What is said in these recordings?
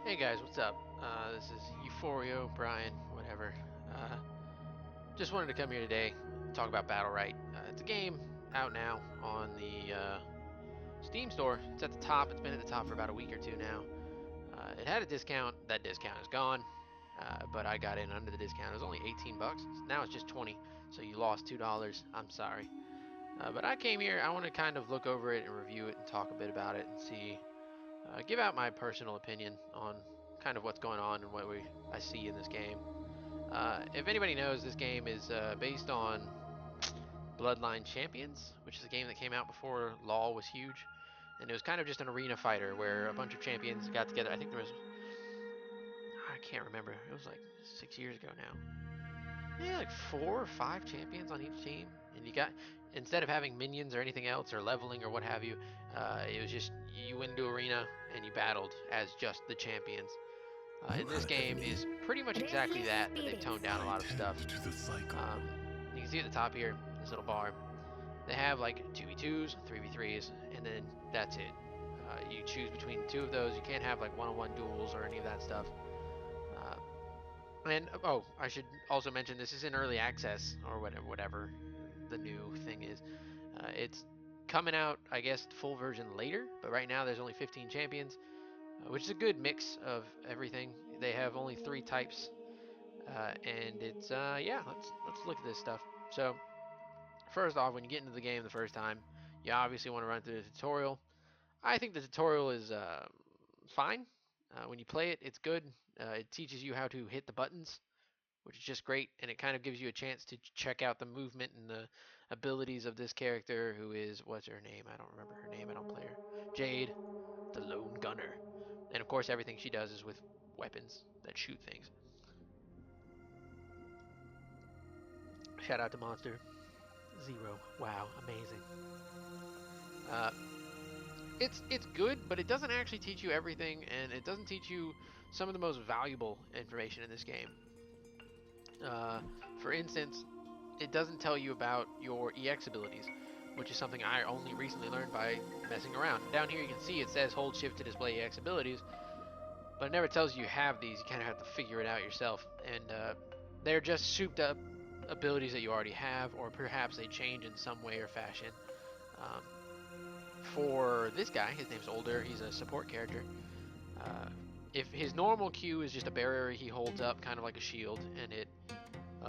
Hey guys, what's up? This is Euphorio, Brian, whatever. Just wanted to come here today, talk about Battlerite. It's a game out now on the Steam store. It's at the top. It's been at the top for about a week or two now. It had a discount. That discount is gone. But I got in under the discount. It was only 18 bucks. Now it's just 20. So you lost $2. I'm sorry. But I came here. I want to kind of look over it and review it and talk a bit about it and see give out my personal opinion on kind of what's going on and what I see in this game. If anybody knows, this game is based on Bloodline Champions, which is a game that came out before LoL was huge, and it was kind of just an arena fighter where a bunch of champions got together. I think there was, I can't remember, it was like 6 years ago now. Maybe like 4 or 5 champions on each team, and you got, instead of having minions or anything else or leveling or what have you, it was just you went into arena and you battled as just the champions. And this game is pretty much exactly that, but they've toned down a lot of stuff. You can see at the top here, this little bar, they have like 2v2s, 3v3s, and then that's it. You choose between two of those. You can't have like one-on-one duels or any of that stuff. And oh, I should also mention this is in early access or whatever the new thing is. It's coming out, I guess, full version later, but right now there's only 15 champions, which is a good mix of everything. They have only 3 types, and it's yeah. Let's look at this stuff. So first off, when you get into the game the first time, you obviously want to run through the tutorial. I think the tutorial is fine. When you play it, it's good. It teaches you how to hit the buttons, which is just great, and it kind of gives you a chance to check out the movement and the abilities of this character, who is, what's her name? I don't remember her name. I don't play her. Jade, the lone gunner. And of course, everything she does is with weapons that shoot things. Shout out to Monster Zero. Wow, amazing. Uh, it's good, but it doesn't actually teach you everything, and it doesn't teach you some of the most valuable information in this game. Uh, for instance, it doesn't tell you about your EX abilities, which is something I only recently learned by messing around. Down here you can see it says hold shift to display EX abilities, but it never tells you have these. You kind of have to figure it out yourself, and they're just souped up abilities that you already have, or perhaps they change in some way or fashion. Um, for this guy, his name's Older, he's a support character. If his normal Q is just a barrier he holds up, kind of like a shield, and it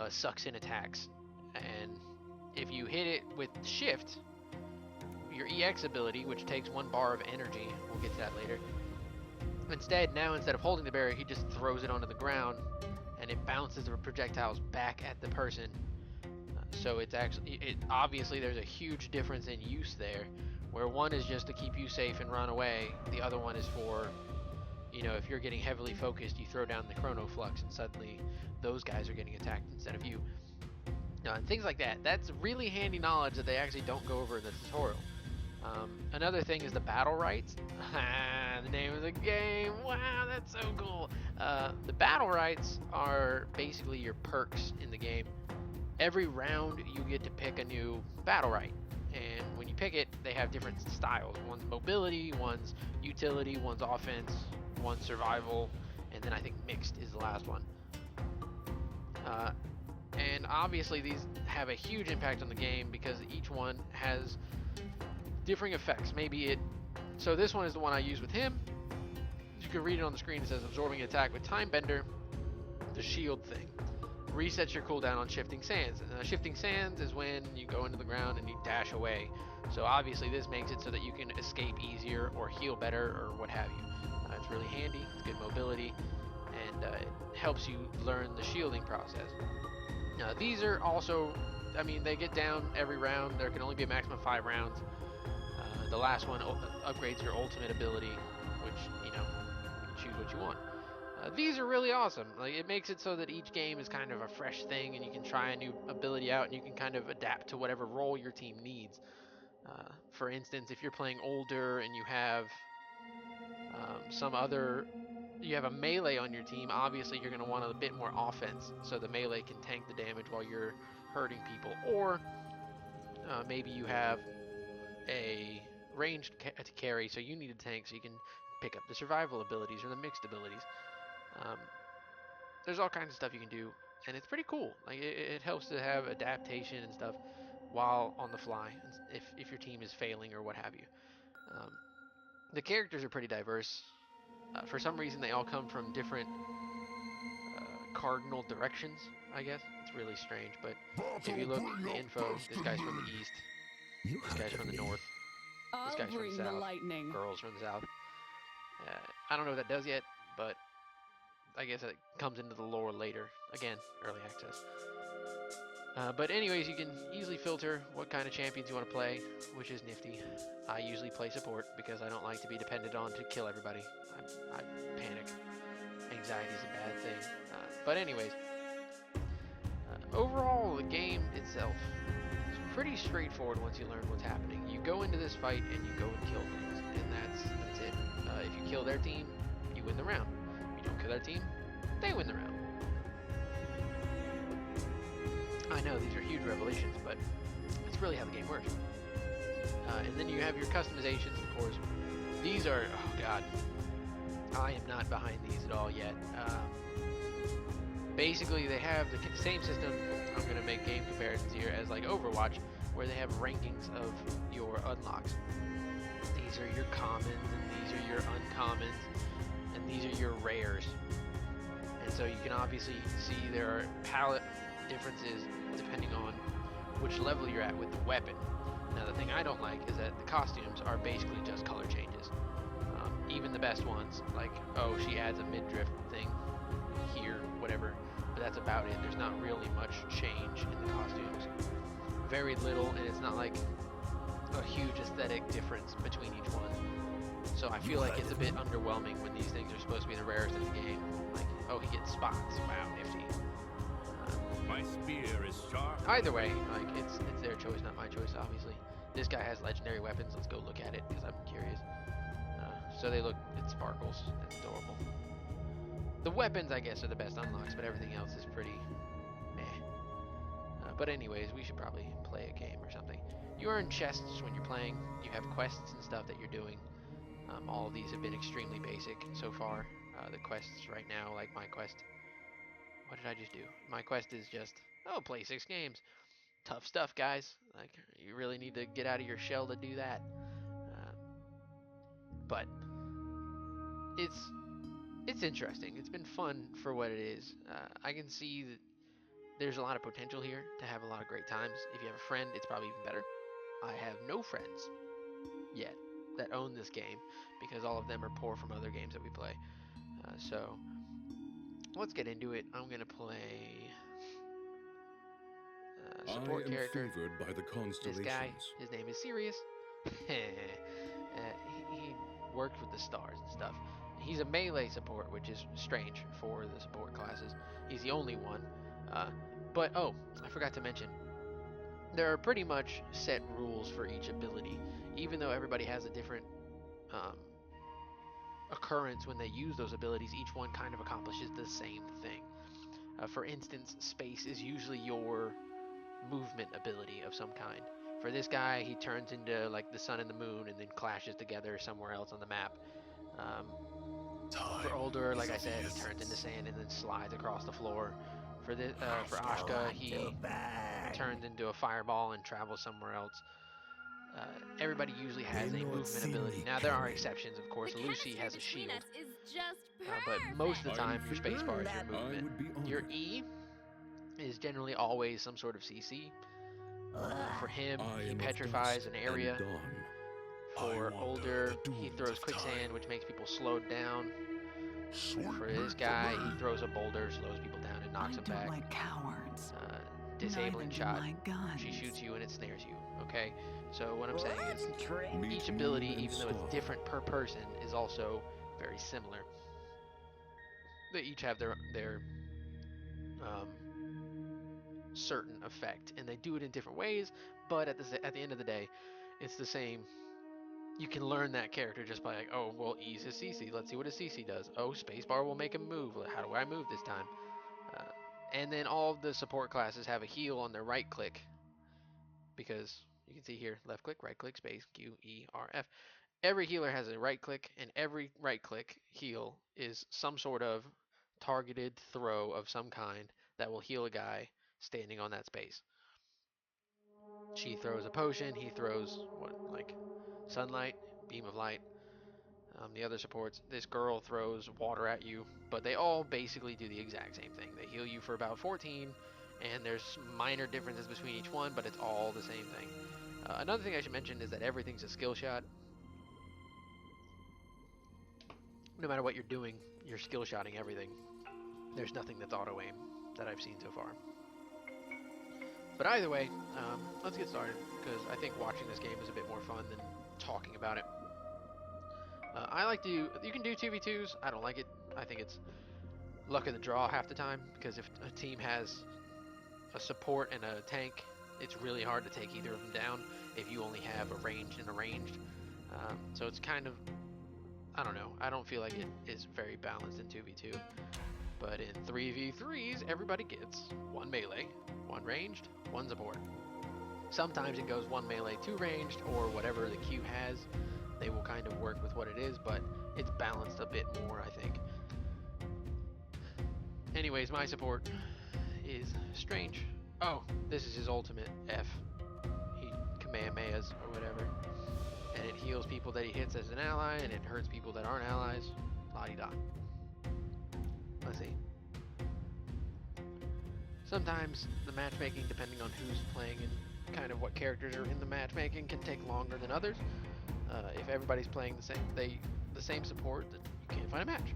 sucks in attacks, and if you hit it with shift, your EX ability, which takes 1 bar of energy, we'll get to that later, instead of holding the barrier, he just throws it onto the ground, and it bounces the projectiles back at the person. So it's actually, obviously there's a huge difference in use there, where one is just to keep you safe and run away, the other one is for, you know, if you're getting heavily focused, you throw down the chrono flux and suddenly those guys are getting attacked instead of you. And things like that. That's really handy knowledge that they actually don't go over in the tutorial. Another thing is the Battlerite. The name of the game. Wow, that's so cool. The Battlerites are basically your perks in the game. Every round you get to pick a new Battlerite, and when you pick it, they have different styles. One's mobility, one's utility, one's offense, one's survival, and then I think mixed is the last one. And obviously these have a huge impact on the game because each one has differing effects. So this one is the one I use with him. You can read it on the screen. It says absorbing attack with Time Bender, the shield thing. Resets your cooldown on Shifting Sands. And Shifting Sands is when you go into the ground and you dash away. So obviously this makes it so that you can escape easier or heal better or what have you. It's really handy. It's good mobility, and it helps you learn the shielding process. These are also, I mean, they get down every round. There can only be a maximum of 5 rounds. The last one upgrades your ultimate ability, which, you know, you can choose what you want. These are really awesome. Like, it makes it so that each game is kind of a fresh thing, and you can try a new ability out, and you can kind of adapt to whatever role your team needs. For instance, if you're playing Older and you have you have a melee on your team, obviously you're going to want a bit more offense, so the melee can tank the damage while you're hurting people. Or maybe you have a ranged to carry, so you need a tank, so you can pick up the survival abilities or the mixed abilities. Um, there's all kinds of stuff you can do, and it's pretty cool. Like it helps to have adaptation and stuff while on the fly, if your team is failing or what have you. Um, the characters are pretty diverse. For some reason, they all come from different cardinal directions. I guess it's really strange, but if you Battle look bring the out info, this guy's from the destiny. east, You this heard guy's of from the me. north, this I'll guy's from the bring the south, lightning. girls from the south. I don't know what that does yet, but I guess it comes into the lore later. Again, early access. But anyways, you can easily filter what kind of champions you want to play, which is nifty. I usually play support because I don't like to be depended on to kill everybody. I panic. Anxiety is a bad thing. But anyways, overall, the game itself is pretty straightforward once you learn what's happening. You go into this fight and you go and kill things, and that's it. If you kill their team, you win the round. If you don't kill their team, they win the round. I know these are huge revelations, but it's really how the game works. And then you have your customizations, of course. These are, oh god, I am not behind these at all yet. Basically, they have the same system. I'm going to make game comparisons here as like Overwatch, where they have rankings of your unlocks. These are your commons, and these are your uncommons, and these are your rares. And so you can obviously see there are palette differences depending on which level you're at with the weapon. Now, the thing I don't like is that the costumes are basically just color changes. Even the best ones, like, oh, she adds a mid-drift thing here, whatever, but that's about it. There's not really much change in the costumes. Very little, and it's not like a huge aesthetic difference between each one. So I feel like it's a bit underwhelming when these things are supposed to be the rarest in the game. Like, oh, he gets spots. Wow, nifty. My spear is sharp. Either way, like it's their choice, not my choice, obviously. This guy has legendary weapons. Let's go look at it because I'm curious. So they look, it sparkles. That's adorable. The weapons, I guess, are the best unlocks, but everything else is pretty meh. But anyways, we should probably play a game or something. You earn chests when you're playing. You have quests and stuff that you're doing. All of these have been extremely basic so far. The quests right now, like my quest. What did I just do? My quest is just, oh, play 6 games. Tough stuff, guys. Like, you really need to get out of your shell to do that. But it's interesting. It's been fun for what it is. I can see that there's a lot of potential here to have a lot of great times. If you have a friend, it's probably even better. I have no friends yet that own this game because all of them are poor from other games that we play. So let's get into it. I'm gonna play support I am character. favored by the This guy, constellations. his name is Sirius. He worked with the stars and stuff. He's a melee support, which is strange for the support classes. He's the only one. But, oh, I forgot to mention, there are pretty much set rules for each ability, even though everybody has a different um, occurrence when they use those abilities. Each one kind of accomplishes the same thing. For instance, space is usually your movement ability of some kind. For this guy, he turns into like the sun and the moon and then clashes together somewhere else on the map. Um, for Older, like I said, he turns into sand and then slides across the floor. For Ashka, he turns into a fireball and travels somewhere else. Everybody usually has a movement ability. Now there are exceptions, of course. The Lucy chemistry has a between shield, us is just but most of the I am time your spacebar is your I movement. would be Your honored. E is generally always some sort of CC. For him, I he am of petrifies dusk an and area. dawn. For I Older, wander the he dunes throws of quicksand, time. which makes people slowed down. Sweep For me this from guy, he me. throws a boulder, slows people down, and I knocks them don't back. like cowards. Disabling Neither do shot. my guns. She shoots you and it snares you. Okay? So what I'm saying is, Meet each moon ability, and even though it's star. different per person, is also very similar. They each have their um, certain effect, and they do it in different ways. But at the end of the day, it's the same. You can learn that character just by like, oh, well, E's his CC. Let's see what his CC does. Oh, spacebar will make him move. How do I move this time? Uh, and then all of the support classes have a heal on their right click because you can see here, left click, right click, space, Q, E, R, F. Every healer has a right click, and every right click heal is some sort of targeted throw of some kind that will heal a guy standing on that space. She throws a potion, he throws what, like sunlight, beam of light. The other supports, this girl throws water at you, but they all basically do the exact same thing. They heal you for about 14, and there's minor differences between each one, but it's all the same thing. Another thing I should mention is that everything's a skill shot. No matter what you're doing, you're skill shotting everything. There's nothing that's auto aim that I've seen so far. But either way, let's get started, because I think watching this game is a bit more fun than talking about it. I like to, you can do 2v2s, I don't like it. I think it's luck of the draw half the time, because if a team has a support and a tank, it's really hard to take either of them down if you only have a ranged and a ranged. So it's kind of, I don't know, I don't feel like it is very balanced in 2v2. But in 3v3s, everybody gets one melee, one ranged, one support. Sometimes it goes one melee, two ranged, or whatever the queue has. They will kind of work with what it is, but it's balanced a bit more, I think. Anyways, my support is Strange. Oh, this is his ultimate F. He Kamehamehas or whatever. And it heals people that he hits as an ally, and it hurts people that aren't allies. La-di-da. Let's see. Sometimes the matchmaking, depending on who's playing and kind of what characters are in the matchmaking, can take longer than others. If everybody's playing the same support, then you can't find a match.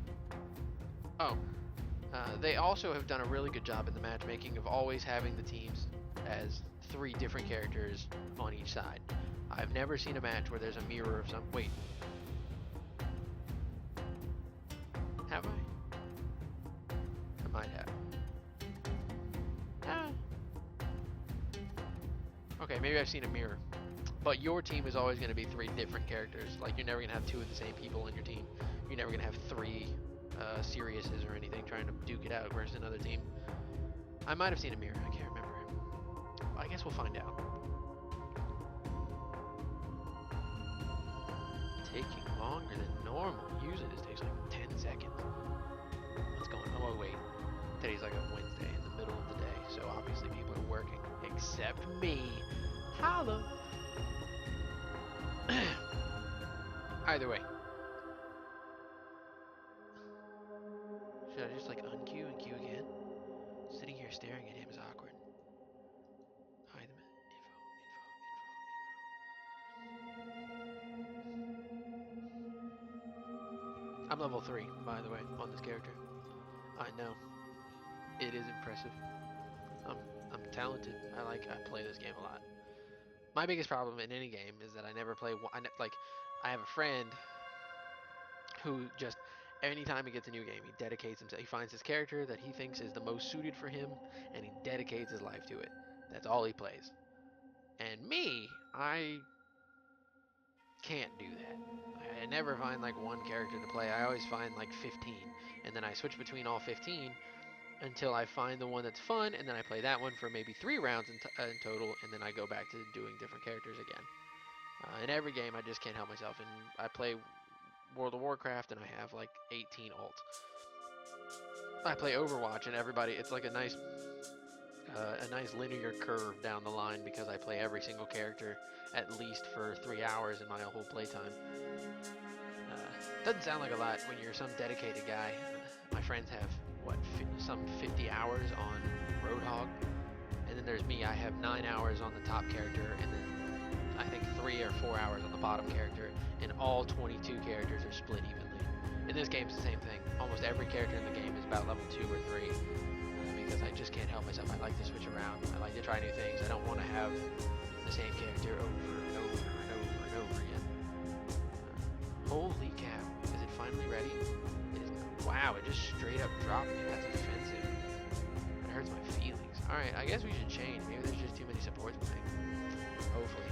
Oh, they also have done a really good job in the matchmaking of always having the teams as 3 different characters on each side. I've never seen a match where there's a mirror of some. Wait, have I? I might have. Okay, maybe I've seen a mirror. But your team is always going to be 3 different characters. Like, you're never going to have 2 of the same people on your team. You're never going to have 3 Siriuses or anything trying to duke it out versus another team. I might have seen a mirror. I can't remember. I guess we'll find out. Taking longer than normal. Usually this takes like 10 seconds. What's going on? Oh, wait. Today's like a Wednesday in the middle of the day, so obviously people are working. Except me. Holla. Either way. Should I just like unqueue and queue again? Sitting here staring at him is awkward. Hide them. Info. I'm level 3, by the way, on this character. I know. It is impressive. I'm talented. I play this game a lot. My biggest problem in any game is that I never play I have a friend who just anytime he gets a new game, he dedicates himself. He finds his character that he thinks is the most suited for him, and he dedicates his life to it. That's all he plays. And me, I can't do that. I never find like one character to play. I always find like 15, and then I switch between all 15 until I find the one that's fun, and then I play that one for maybe 3 rounds in total, and then I go back to doing different characters again. In every game, I just can't help myself, and I play World of Warcraft, and I have like 18 ults. I play Overwatch, and everybody, it's like a nice linear curve down the line because I play every single character at least for 3 hours in my whole playtime. Doesn't sound like a lot when you're some dedicated guy. My friends have some 50 hours on Roadhog, and then there's me. I have 9 hours on the top character, and then I think 3 or 4 hours on the bottom character, and all 22 characters are split evenly. In this game, it's the same thing. Almost every character in the game is about level 2 or 3, because I just can't help myself. I like to switch around. I like to try new things. I don't want to have the same character over and over and over and over again. Holy cow. Is it finally ready? It is not. Wow, it just straight up dropped me. That's offensive. That hurts my feelings. Alright, I guess we should change. Maybe there's just too many supports playing. Hopefully.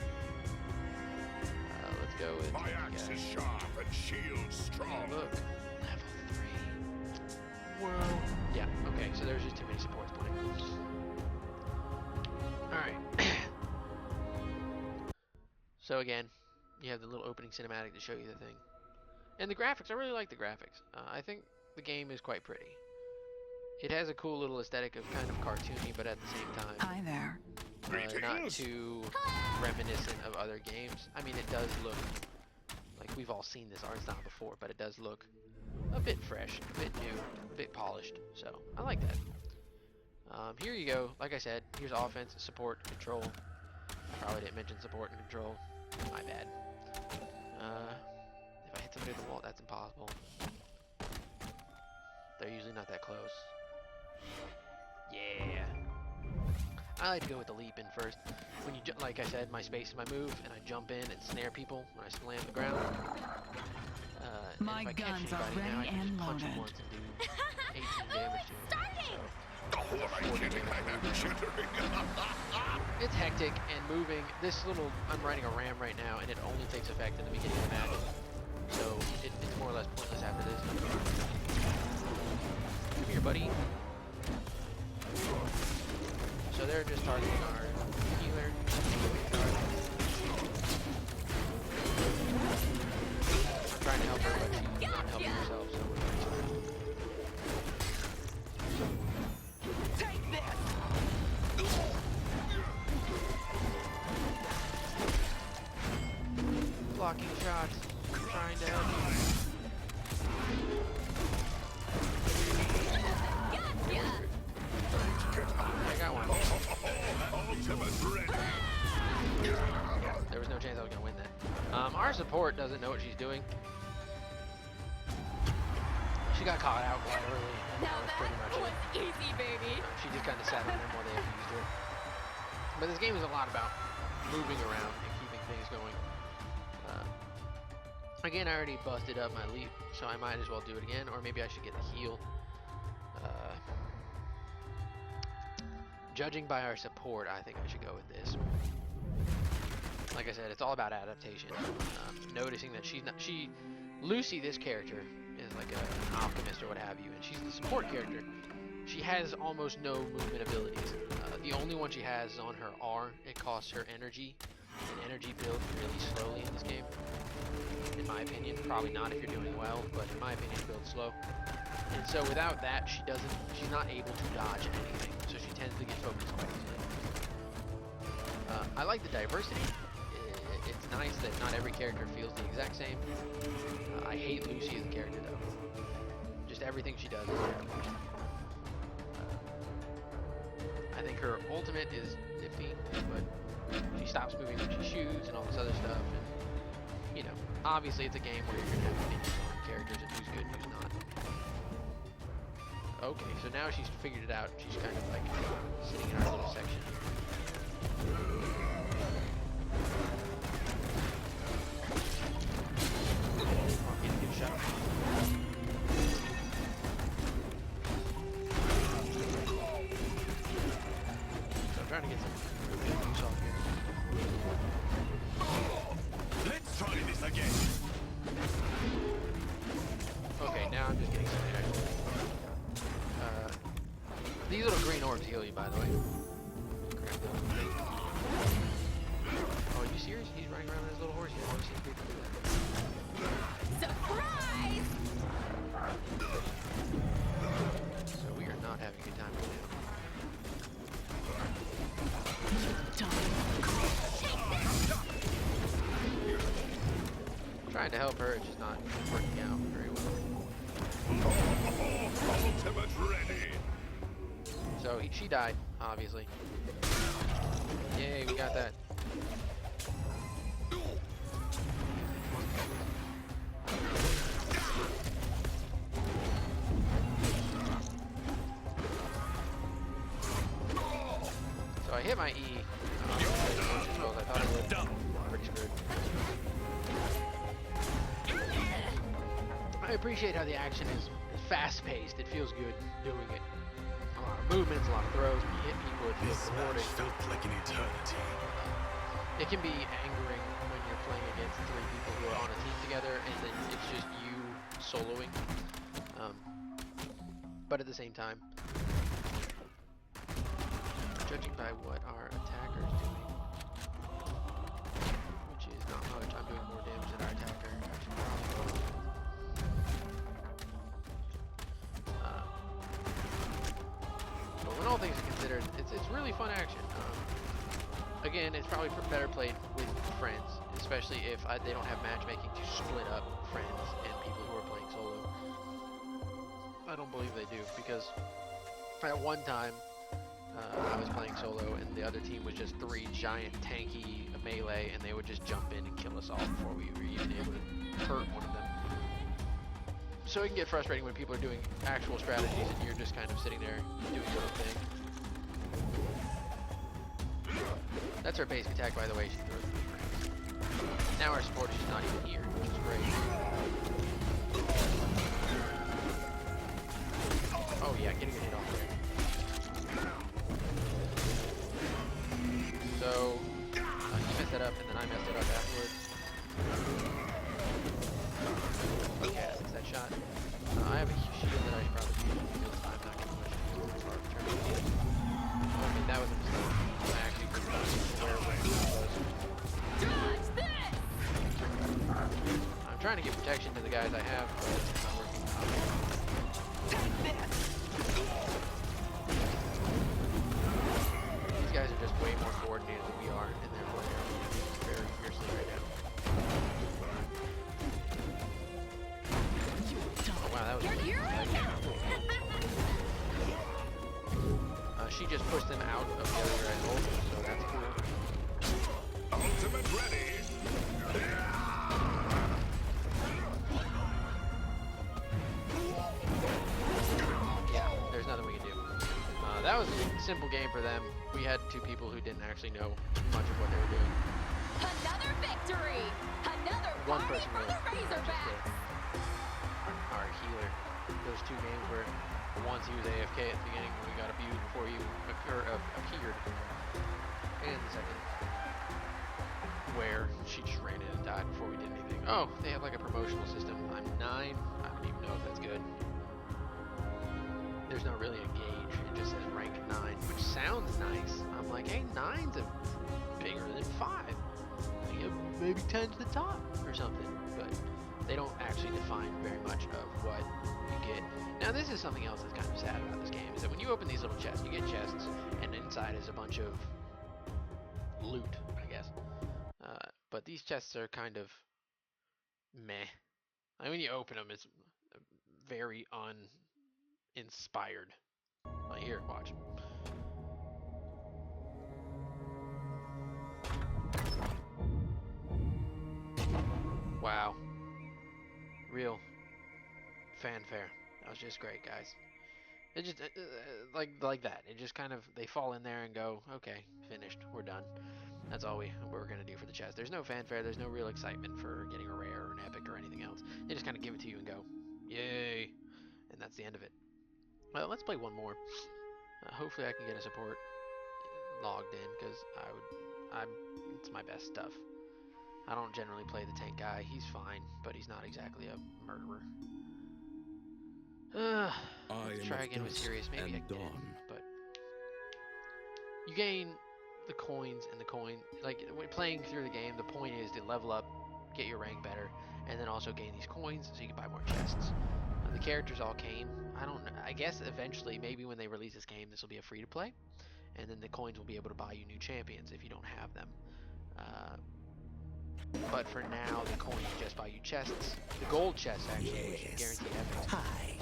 Let's go with... My axe is sharp and shield strong. Look. Level 3. Whoa. Yeah, okay, so there's just too many supports playing. Alright. So again, you have the little opening cinematic to show you the thing. And the graphics, I really like the graphics. I think the game is quite pretty. It has a cool little aesthetic of kind of cartoony, but at the same time, Hi there. not too reminiscent of other games. I mean, it does look like we've all seen this art style before, but it does look a bit fresh, a bit new, a bit polished. So I like that. Here you go. Like I said, here's offense, support, control. I probably didn't mention support and control. My bad. If I hit somebody with the wall, that's impossible. They're usually not that close. Yeah. I like to go with the leap in first. When you, like I said, my space is my move, and I jump in and snare people when I slam the ground. My and if I guns catch are anybody now, I ready can and just punch them loaded. once and do 18 damage to them. It's hectic and moving. This little, I'm riding a ram right now, and it only takes effect in the beginning of the match. So it's more or less pointless after this. Come here, buddy. So they're just targeting our healer. I'm trying to help her, but she's not helping herself, so we're trying to Take this! blocking shots. Trying to help you. I got one. There was no chance I was gonna win that. Our support doesn't know what she's doing. She got caught out quite early. And Now that was pretty much was it. easy, baby. She just kind of sat on them while they abused her. But this game is a lot about moving around and keeping things going. Again, I already busted up my leap, so I might as well do it again, or maybe I should get the heal. Judging by our support, I think I should go with this. Like I said, it's all about adaptation. Noticing that Lucy, this character, is like an optimist or what have you, and she's the support character. She has almost no movement abilities. The only one she has is on her R. It costs her energy, and energy builds really slowly in this game. In my opinion, probably not if you're doing well, but in my opinion, it builds slow. And so without that, she's not able to dodge anything, so she tends to get focused quite easily. I like the diversity. It's nice that not every character feels the exact same. I hate Lucy as a character though. Just everything she does is terrible. I think her ultimate is iffy, but she stops moving when she shoots and all this other stuff. And, you know, obviously it's a game where you're going to have opinions on characters and who's good and who's not. Okay, so now she's figured it out. She's kind of like sitting in our little section. Oh, I'm getting a good shot. So I'm trying to get some really good moves off here. Let's try this again. Okay, now I'm just getting smashed. These little green orbs heal you, by the way. Oh, are you serious? He's running around on his little horse. He's never seen people do that. Surprise! So we are not having a good time right now. Trying to help her, it's just not working out very well. Ultimate ready. So she died, obviously. Yay, we got that. So I hit my E. As well as I thought it would. I'm pretty screwed. I appreciate how the action is fast-paced. It feels good doing it. A lot of movements, a lot of throws. When you hit people, it feels rewarding. Felt like an eternity. It can be angering when you're playing against three people who are on a team together, and then it's just you soloing. But at the same time, judging by what our attacker's doing, which is not much, I'm doing more all things considered, it's really fun action. Again, it's probably better played with friends, especially if they don't have matchmaking to split up friends and people who are playing solo. I don't believe they do, because at one time I was playing solo and the other team was just 3 giant tanky melee, and they would just jump in and kill us all before we were even able to hurt one of them. So it can get frustrating when people are doing actual strategies and you're just kind of sitting there doing your own thing. That's our basic attack, by the way. She throws the frames. Now our support is just not even here, which is great. Oh yeah, getting a hit off there. So, he messed that up, and then I messed it up afterwards. Okay, I missed that shot. I have a shield that I should probably use because I'm not getting much shield as far as turning it in. Okay, that was a mistake. I actually forgot where it was. I'm trying to give protection to the guys I have, but it's not working out. These guys are just way more coordinated than we are, and therefore they're moving very fiercely right now. Oh, wow, that was she just pushed them out of the other angle, so that's cool. Ultimate ready. Yeah, there's nothing we can do. That was a simple game for them. We had 2 people who didn't actually know much of what they were doing. Another victory! Another One party person for the really, Razorbacks! Our healer. Those 2 games where once he was AFK at the beginning when we got abused before he appeared. And the second where she just ran in and died before we did anything. Oh, they have like a promotional system. I'm 9. I don't even know if that's good. There's not really a gauge. It just says rank 9, which sounds nice. I'm like, hey, 9's bigger than 5. Like, maybe 10's the top or something. But they don't actually define very much of what you get. Now, this is something else that's kind of sad about this game, is that when you open these little chests, you get chests, and inside is a bunch of loot, I guess. But these chests are kind of meh. I mean, when you open them, it's very uninspired. Like, here, watch. Wow. Real fanfare. That was just great, guys. It just like that. It just kind of, they fall in there and go, okay, finished. We're done. That's all we're gonna do for the chest. There's no fanfare. There's no real excitement for getting a rare or an epic or anything else. They just kind of give it to you and go, yay, and that's the end of it. Well, let's play one more. Hopefully, I can get a support logged in because it's my best stuff. I don't generally play the tank guy. He's fine, but he's not exactly a murderer. Let's try again with Sirius. Maybe I can get it, but you gain the coins, and the coin, like when playing through the game, the point is to level up, get your rank better, and then also gain these coins so you can buy more chests. The characters all came. I guess eventually, maybe when they release this game, this will be a free to play, and then the coins will be able to buy you new champions if you don't have them. But for now, the coins just buy you chests. The gold chests, actually, which is guaranteed epic. Hi.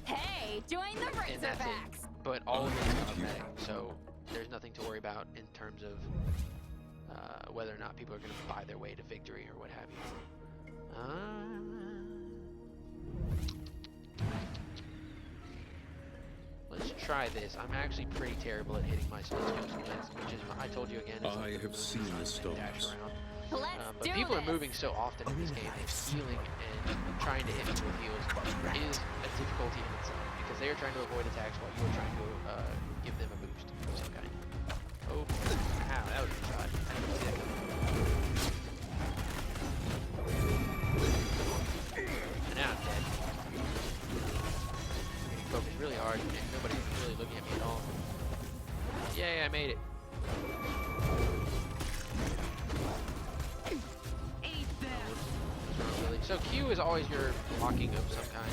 Hey, join the And that's it. Razorbacks! But all of it is cosmetic, so there's nothing to worry about in terms of whether or not people are going to buy their way to victory or what have you. Let's try this. I'm actually pretty terrible at hitting my split scopes, which is, I told you again, is I have seen the storms. dash around. Let's But do people this. are moving so often in this game that healing and trying to hit people with heals is a difficulty in itself, because they are trying to avoid attacks while you are trying to give them a boost of some kind. Oh, ow, that was a good shot. I didn't see that coming. And now I'm dead. I'm getting focused really hard, and nobody's really looking at me at all. Yay, I made it. Really. So Q is always your blocking of some kind.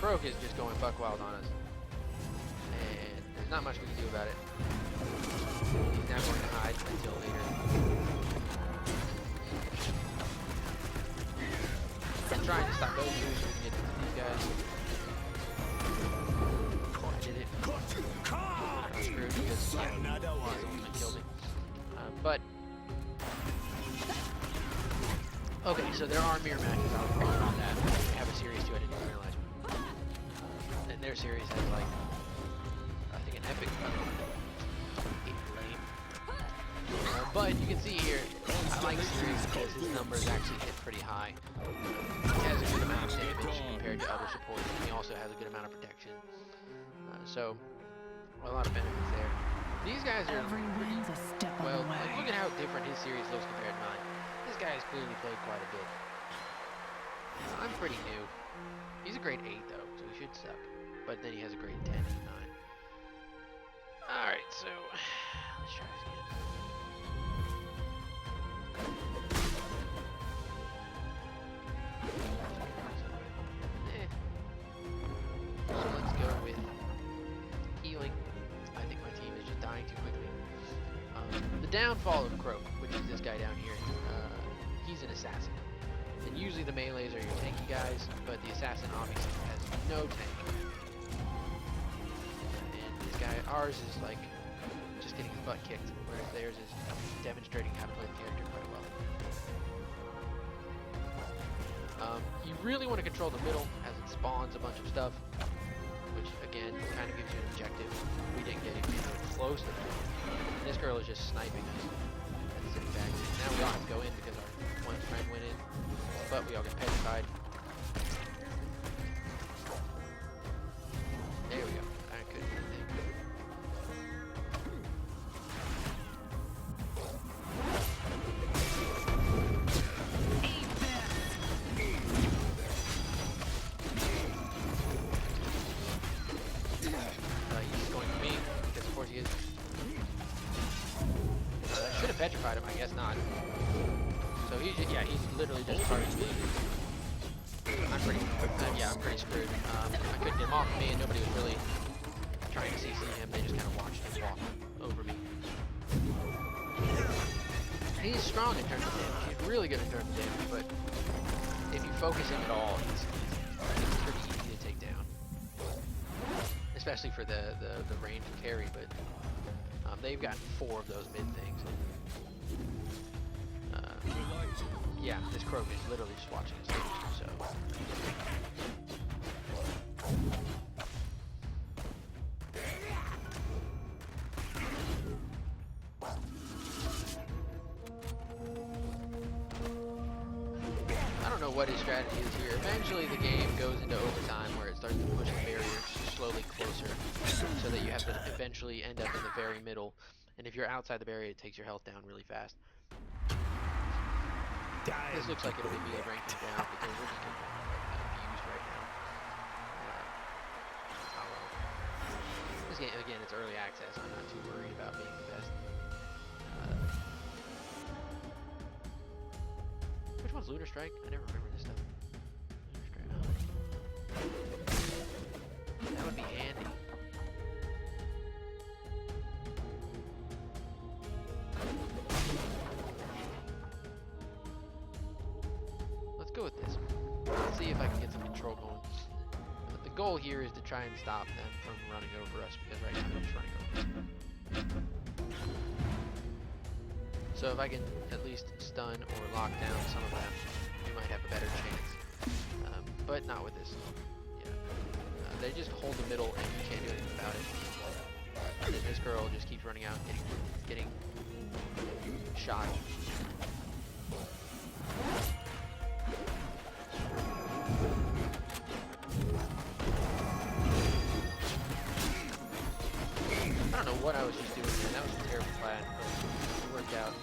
Croak is just going buck wild on us. And there's not much we can do about it. He's now going to hide until later. I'm trying to stop those two so we can get to these guys. I did it. I'm screwed because his ultimate killed me. But okay, so there are mirror matches out there on that. We have a series too, I didn't even realize. And their series has like, I think an epic lane. But you can see here, I like series because his numbers actually hit pretty high. He has a good amount of damage compared to other supports, and he also has a good amount of protection. So, a lot of benefits there. These guys are well, like, look at how different his series looks compared to mine. This guy has clearly played quite a bit. I'm pretty new. He's a grade 8 though, so he should suck. But then he has a grade 10 and 9. Alright, so let's try this again. So let's go with healing. I think my team is just dying too quickly. The downfall of Croak, which is this guy down here, he's an assassin. And usually the melees are your tanky guys, but the assassin obviously has no tank. And this guy, ours is like just getting his butt kicked, whereas theirs is demonstrating how to play the character quite well. You really want to control the middle as it spawns a bunch of stuff, which again kind of gives you an objective. We didn't get even close to that. This girl is just sniping us at the city back. Now we all have to go in because our one friend went in, but we all get petrified. There we go. I couldn't do anything. He's going for me, because of course he is. Should have petrified him, I guess not. So he's just, yeah, he's literally just targeting me. I'm pretty screwed. I couldn't get him off of me, and nobody was really trying to CC him. They just kind of watched him walk over me. He's strong in terms of damage. He's really good in terms of damage, but if you focus him at all, it's pretty easy to take down. Especially for the range and carry, but they've got 4 of those mid things. Yeah, this Croak is literally just watching his damage, so. I don't know what his strategy is here. Eventually the game goes into overtime where it starts to push the barriers slowly closer so that you have to eventually end up in the very middle. And if you're outside the barrier, it takes your health down really fast. This looks like it'll be a ranking down because we're just getting abused right now. This game, again, it's early access. I'm not too worried about being the best. Which one's Lunar Strike? I never remember this stuff. Lunar Strike. Oh. That would be handy. Let's go with this. Let's see if I can get some control going. But the goal here is to try and stop them from running over us, because right now they're just running over us. So if I can at least stun or lock down some of them, we might have a better chance. But not with this. Yeah. They just hold the middle and you can't do anything about it. And then this girl just keeps running out, getting shot. I don't know what I was just doing, man. That was a terrible plan, but it worked out.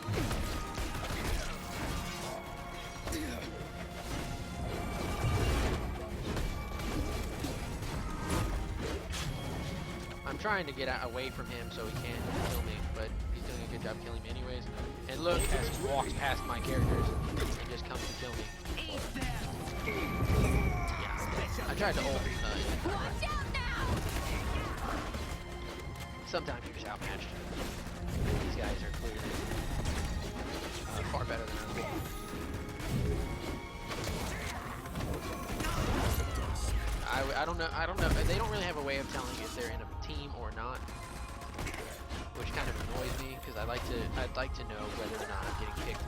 I'm trying to get away from him so he can't kill me, but he's doing a good job killing me anyways. And look as he walks past my characters and just comes to kill me. Yeah. I tried to ult. Watch out now! Sometimes you're just outmatched. These guys are clearly far better than us. I don't know. They don't really have a way of telling if they're in a team or not, which kind of annoys me because I'd like to know whether or not I'm getting picked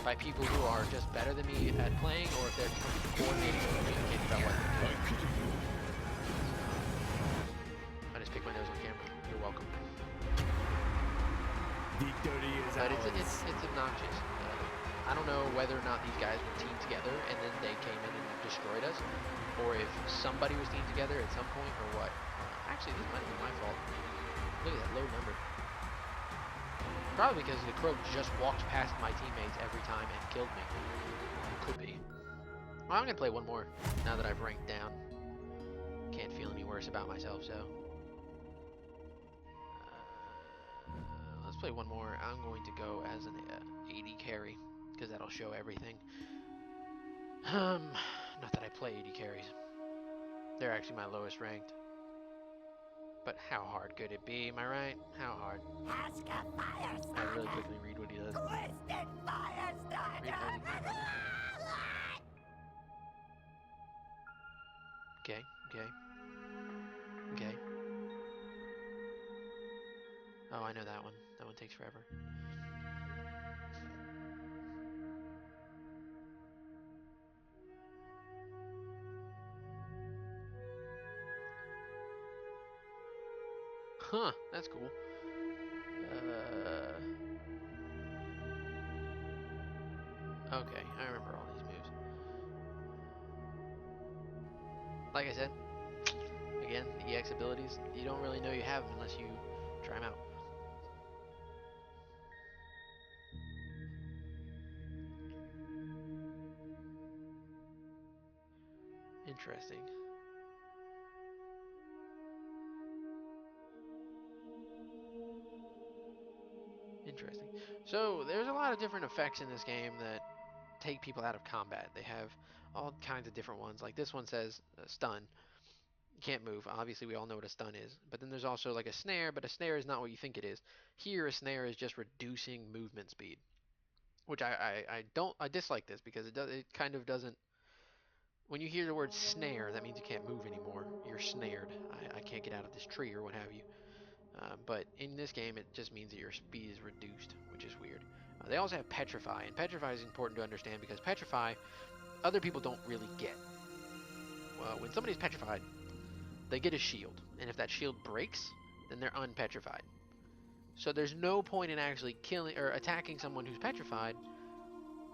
by people who are just better than me at playing, or if they're coordinating and communicating about what they're doing. I just picked my nose on camera. You're welcome. Victory is But ours. it's obnoxious. I don't know whether or not these guys were teamed together and then they came in and destroyed us, or if somebody was teamed together at some point, or what. Actually, this might have been my fault. Look at that low number. Probably because the Crow just walked past my teammates every time and killed me. Could be. Well, I'm gonna play one more now that I've ranked down. Can't feel any worse about myself, so. Let's play one more. I'm going to go as an AD carry, because that'll show everything. Not that I play AD carries. They're actually my lowest ranked. But how hard could it be, am I right? How hard? I really quickly read what he does. Okay. Oh, I know that one. That one takes forever. Huh, that's cool. Okay, I remember all these moves. Like I said, again, the EX abilities, you don't really know you have them unless you try them out. Interesting. Interesting. So, there's a lot of different effects in this game that take people out of combat. They have all kinds of different ones. Like this one says stun. You can't move. Obviously, we all know what a stun is. But then there's also like a snare, but a snare is not what you think it is. Here, a snare is just reducing movement speed, which I dislike this because it kind of doesn't. When you hear the word snare, that means you can't move anymore. You're snared. I can't get out of this tree or what have you. But in this game, it just means that your speed is reduced, which is weird. They also have Petrify, and Petrify is important to understand because Petrify, other people don't really get. Well, when somebody's petrified, they get a shield, and if that shield breaks, then they're unpetrified. So there's no point in actually killing or attacking someone who's petrified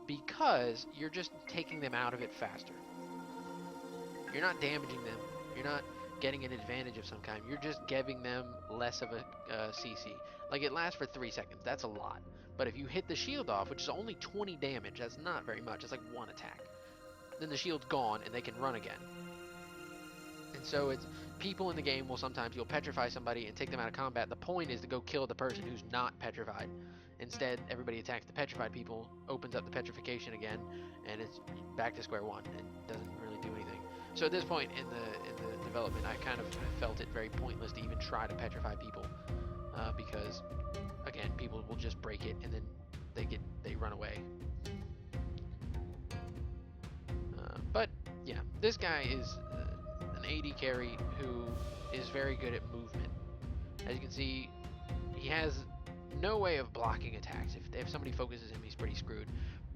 because you're just taking them out of it faster. You're not damaging them. You're not getting an advantage of some kind. You're just giving them less of a CC. Like, it lasts for 3 seconds. That's a lot. But if you hit the shield off, which is only 20 damage, that's not very much. It's like one attack. Then the shield's gone, and they can run again. And so it's people in the game will sometimes, you'll petrify somebody and take them out of combat. The point is to go kill the person who's not petrified. Instead, everybody attacks the petrified people, opens up the petrification again, and it's back to square one. It doesn't really do anything. So at this point in the development, I kind of felt it very pointless to even try to petrify people, because again, people will just break it and then they run away. But yeah, this guy is an AD carry who is very good at movement. As you can see, he has no way of blocking attacks. If somebody focuses him, he's pretty screwed.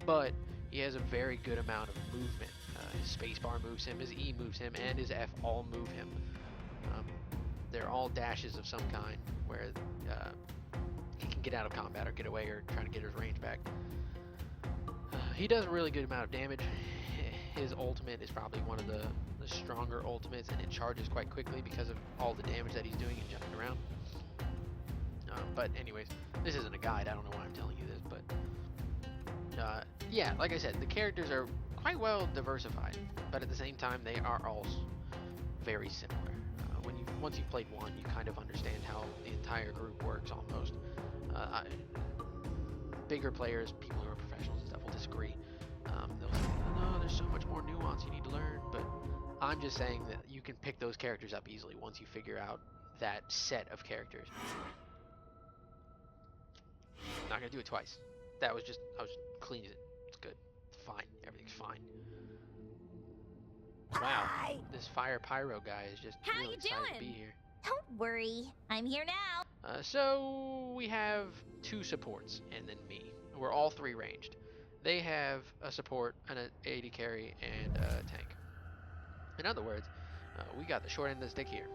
But he has a very good amount of movement. His spacebar moves him, his E moves him, and his F all move him. They're all dashes of some kind where he can get out of combat or get away or try to get his range back. He does a really good amount of damage. His ultimate is probably one of the stronger ultimates, and it charges quite quickly because of all the damage that he's doing and jumping around. But anyways, this isn't a guide. I don't know why I'm telling you this, but yeah, like I said, the characters are quite well diversified, but at the same time, they are all very similar. Once you've played one, you kind of understand how the entire group works almost. Bigger players, people who are professionals and stuff, will disagree. They'll say, no, there's there's so much more nuance you need to learn, but I'm just saying that you can pick those characters up easily once you figure out that set of characters. Not gonna do it twice. That was just, I was cleaning it. It's good. It's fine. Everything's fine. Wow, this fire pyro guy is just How really you excited to be doing? here. Don't worry, I'm here now. So we have 2 supports and then me. We're all 3 ranged. They have a support, an AD carry, and a tank. In other words, we got the short end of the stick here.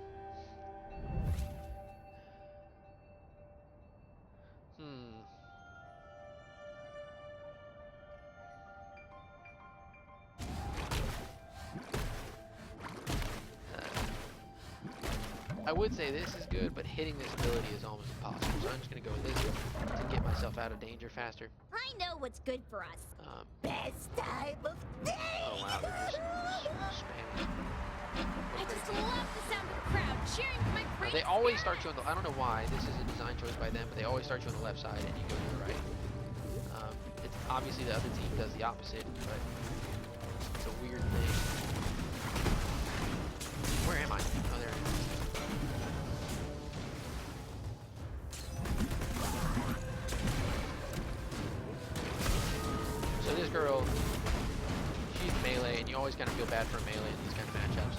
I would say this is good, but hitting this ability is almost impossible. So I'm just gonna go with this to get myself out of danger faster. I know what's good for us. Best time of day! Oh wow, they're just spamming. I just love the sound of the crowd cheering for my great. They always start you on the, I don't know why, this is a design choice by them, but they always start you on the left side and you go to the right. It's obviously the other team does the opposite, but it's a weird thing. Where am I? Oh, there it is. So this girl, she's melee, and you always kind of feel bad for a melee in these kind of matchups.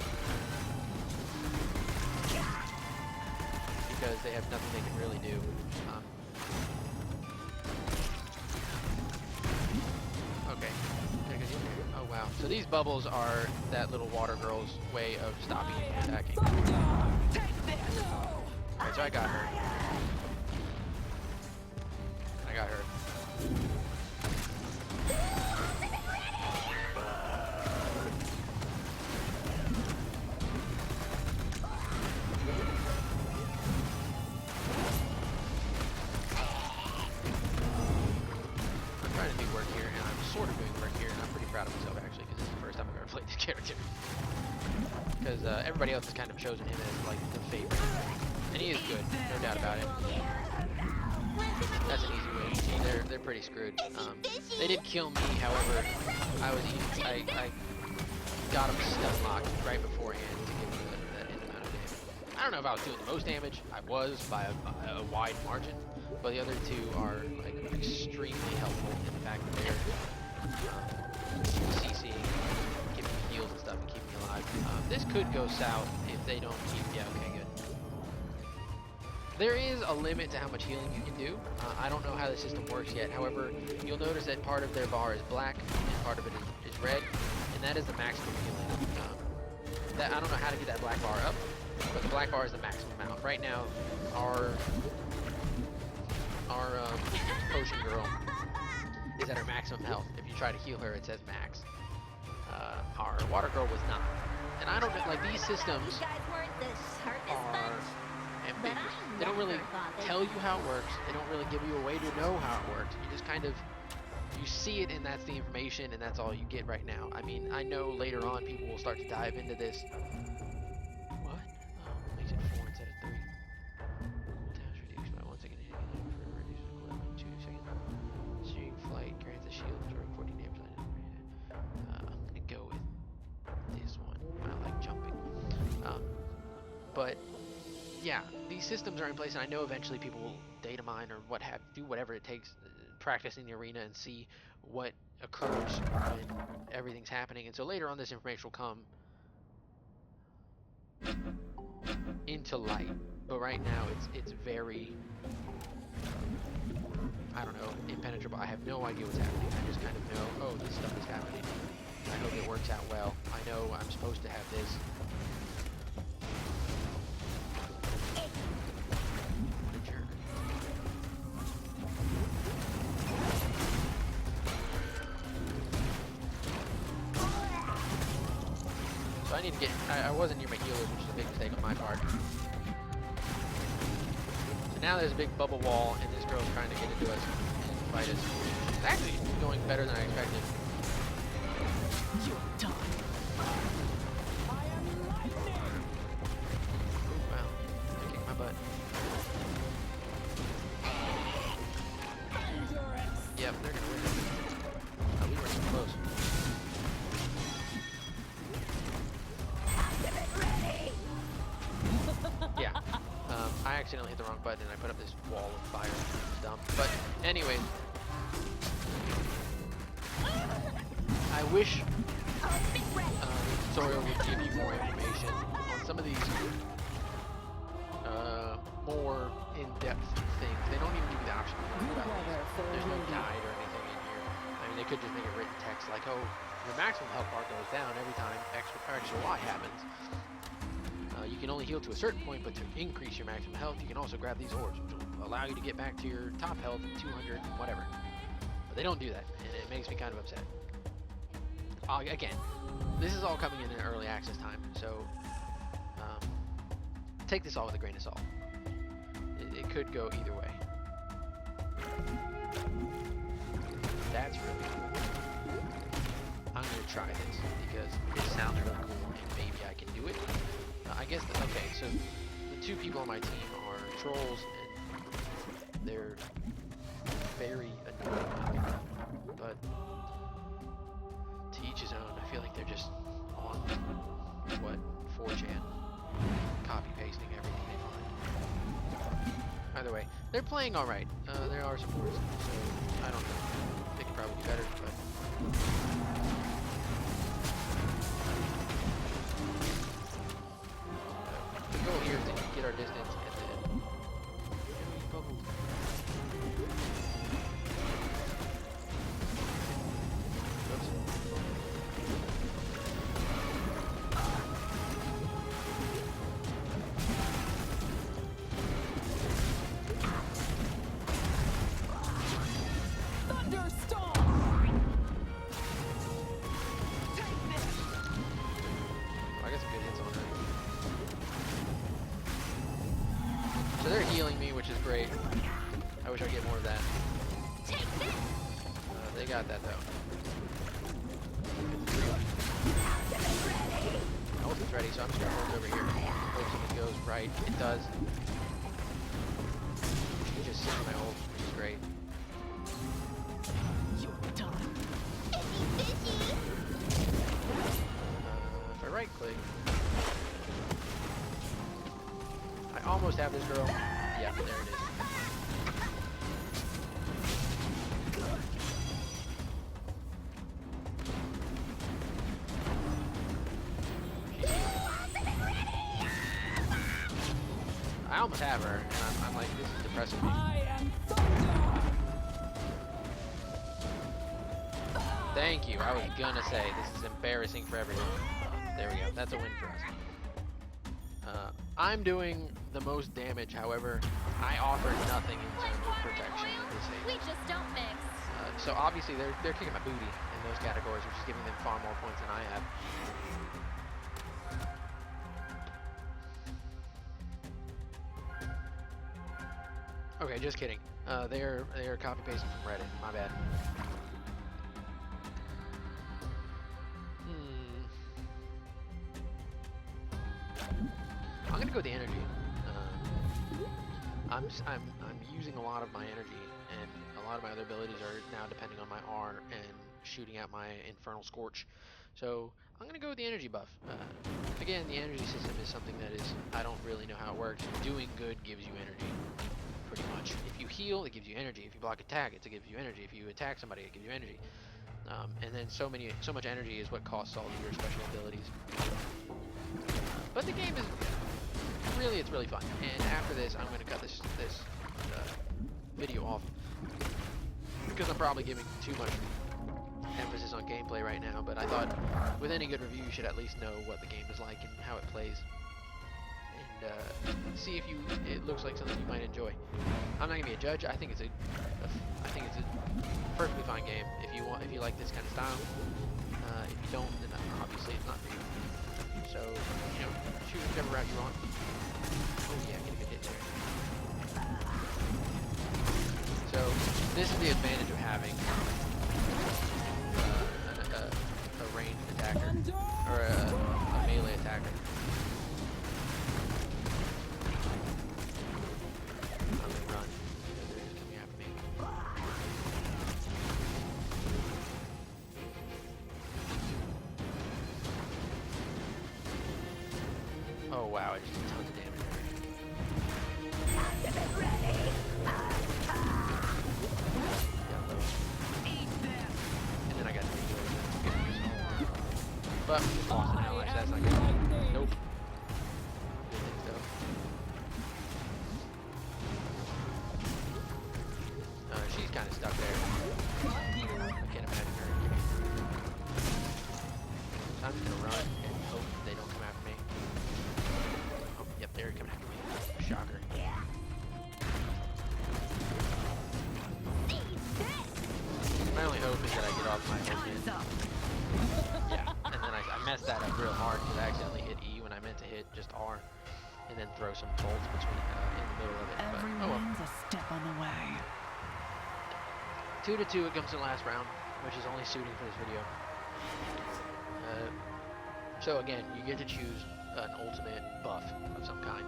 Because they have nothing they can really do. Okay. Oh wow. So these bubbles are that little water girl's way of stopping you from attacking. Alright, so I got her. I got her. Because everybody else has kind of chosen him as like the favorite, and he is good, no doubt about it. That's an easy win. They're pretty screwed. They did kill me, however, I got him stun locked right beforehand to give me that end amount of damage. I don't know if I was doing the most damage. I was by a wide margin, but the other 2 are like extremely helpful in the fact that they're CCing, giving me heals and stuff, and keeping me alive. This could go south if they don't keep. Yeah, okay, good. There is a limit to how much healing you can do. I don't know how the system works yet. However, you'll notice that part of their bar is black and part of it is red, and that is the maximum healing. I don't know how to get that black bar up, but the black bar is the maximum amount. Right now, our potion girl is at her maximum health. If you try to heal her, it says max. Our water girl was not. And I don't know, like, these systems are ambiguous. They don't really tell you how it works. They don't really give you a way to know how it works. You just kind of, you see it and that's the information and that's all you get right now. I mean, I know later on people will start to dive into this. What? Makes it 4 instead of 3. Damage reduced by 1 second hitting for reduced equipment 2 seconds. Shooting flight grants a shield for 14 damage. I'm gonna go with this one. I like jumping. But yeah, these systems are in place, and I know eventually people will data mine or do whatever it takes, practice in the arena and see what occurs when everything's happening. And so later on, this information will come into light. But right now, it's very, I don't know, impenetrable. I have no idea what's happening. I just kind of know, oh, this stuff is happening. I hope it works out well. I know I'm supposed to have this. What a jerk. So I need to get, I wasn't near my healers, which is a big mistake on my part. So now there's a big bubble wall, and this girl's trying to get into us and fight us. It's actually going better than I expected. You're done. Ooh, wow. They kicked my butt. Yep, they're gonna win. Oh, we were so close. accidentally hit the wrong button and I put up this wall of fire. It's dumb. But anyways, I wish the tutorial would give you more information on some of these more in-depth things. They don't even give you the option to learn about these. There's no guide or anything in here. I mean, they could just make a written text like, oh, your maximum health bar goes down every time X or Y happens. You can only heal to a certain point, but to increase your maximum health, you can also grab these orbs, which will allow you to get back to your top health of 200 and whatever. But they don't do that, and it makes me kind of upset. Again, this is all coming in early access time, so take this all with a grain of salt. It could go either way. That's really cool. I'm going to try this because it sounds really cool and maybe I can do it. I guess, okay, so the two people on my team are trolls and they're very annoying, but to each his own. I feel like they're just on, what, 4chan, copy-pasting everything they find. Either way, they're playing alright. There are supporters, so I don't know. They could probably do better, but... the goal here is to get our distance and then... bubble. So they're healing me, which is great. I wish I could get more of that. They got that though. My ultimate's ready, so I'm just gonna hold over here. Hope something goes right. It does. You just sit in my ult, which is great. If I right click. I almost have this girl. Yeah, there it is. I almost have her, and I'm like, this is depressing me. Thank you. I was gonna say, this is embarrassing for everyone. There we go. That's a win for us. I'm doing the most damage, however, I offer nothing in terms of protection. We just don't mix. So obviously they're kicking my booty in those categories, which is giving them far more points than I have. Okay, just kidding. They're copy pasting from Reddit. My bad. I'm gonna go with the energy. I'm using a lot of my energy, and a lot of my other abilities are now depending on my R and shooting out my Infernal Scorch. So I'm gonna go with the energy buff. Again, the energy system is something that is, I don't really know how it works. Doing good gives you energy, pretty much. If you heal, it gives you energy. If you block attack, it gives you energy. If you attack somebody, it gives you energy. And then so much energy is what costs all of your special abilities. But the game is it's really fun. And after this, I'm going to cut this video off because I'm probably giving too much emphasis on gameplay right now. But I thought with any good review, you should at least know what the game is like and how it plays, and see if it looks like something you might enjoy. I'm not gonna be a judge. I think it's a perfectly fine game if you like this kind of style. If you don't, then obviously it's not for you. So, choose whichever route you want. Oh yeah, get a good hit there. So, this is the advantage of having a ranged attacker, or a melee attacker. I'm gonna run, because they're just coming after me. Oh wow, I just did tons of damage there. that's not good. Nope. Good things though. She's kind of stuck there. I can't imagine her getting through. So I'm just gonna run and hope they don't come after me. Oh, yep, they're coming after me. Shocker. My only hope is that I get off my ultimate. Yeah, and then I messed that up real hard because I accidentally hit E when I meant to hit just R, and then throw some bolts between in the middle of it. But oh well. Everyone's a step on the way. 2-2, it comes to the last round, which is only suiting for this video. So again, you get to choose an ultimate buff of some kind.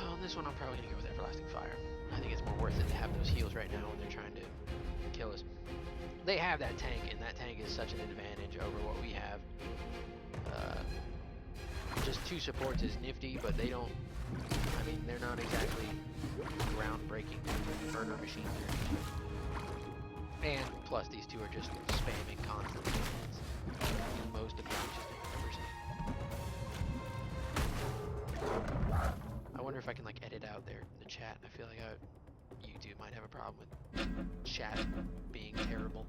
On this one, I'm probably going to go with Everlasting Fire. I think it's more worth it to have those heals right now when they're trying to kill us. They have that tank, and that tank is such an advantage over what we have. Just 2 supports is nifty, but they don't, I mean, they're not exactly groundbreaking murder machines or anything. And plus, these 2 are just spamming constantly. It's the most obnoxious thing I've ever seen. I wonder if I can like edit out the chat. I feel like YouTube might have a problem with chat being terrible.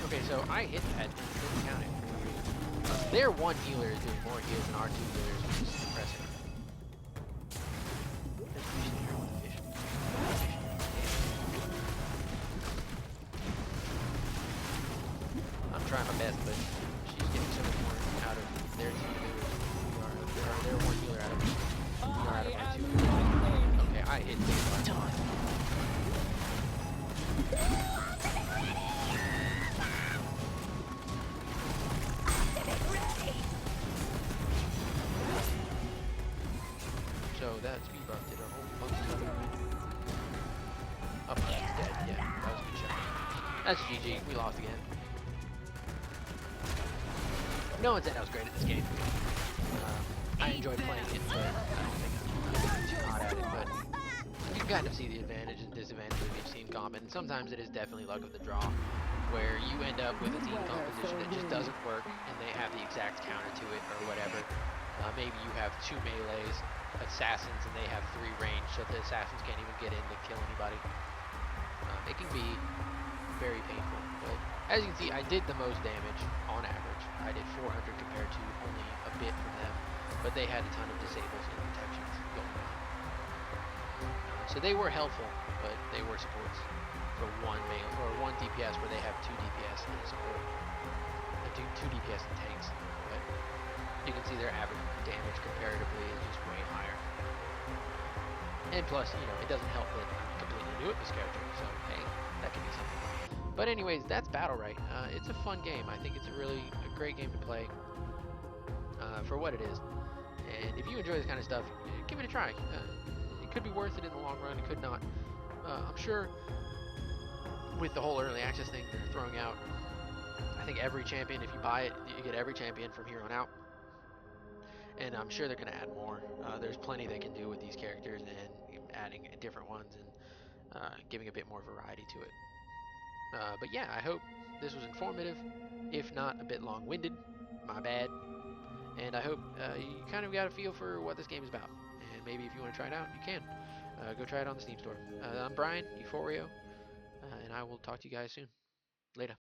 Okay, so I hit that, didn't count it. Their one healer is doing more heals than our 2 healers, which is impressive. I'm trying my best, but she's getting so much more out of their 2 healers than we are. Their one healer out of me. We are out of my 2 healers. Okay, I hit this one. So that speed buff did a whole bunch of stuff. Up, he's dead. Yeah, that was a good shot. That's GG. We lost again. No one said I was great at this game. I enjoy playing it, but I don't think I'm too hot at it. But you can kind of see the advantage and disadvantages we've seen combat. And sometimes it is definitely luck of the draw, where you end up with a team composition that just doesn't work, and they have the exact counter to it or whatever. Maybe you have 2 melees, assassins, and they have 3 range, so the assassins can't even get in to kill anybody. It can be very painful, but as you can see, I did the most damage on average. I did 400 compared to only a bit from them, but they had a ton of disables and protections going on. So they were helpful, but they were supports for 1 melee or 1 DPS where they have 2 DPS and a support. 2 DPS and tanks, but you can see their average damage comparatively is just way higher. And plus, you know, it doesn't help that I'm completely new at this character, so hey, that could be something. But anyways, that's Battlerite. It's a fun game. I think it's a great game to play for what it is. And if you enjoy this kind of stuff, give it a try. It could be worth it in the long run. It could not. I'm sure with the whole early access thing they're throwing out, I think every champion, if you buy it, you get every champion from here on out. And I'm sure they're going to add more. There's plenty they can do with these characters and adding different ones and giving a bit more variety to it. But yeah, I hope this was informative, if not a bit long-winded. My bad. And I hope you kind of got a feel for what this game is about. And maybe if you want to try it out, you can. Go try it on the Steam store. I'm Brian, Euphorio, and I will talk to you guys soon. Later.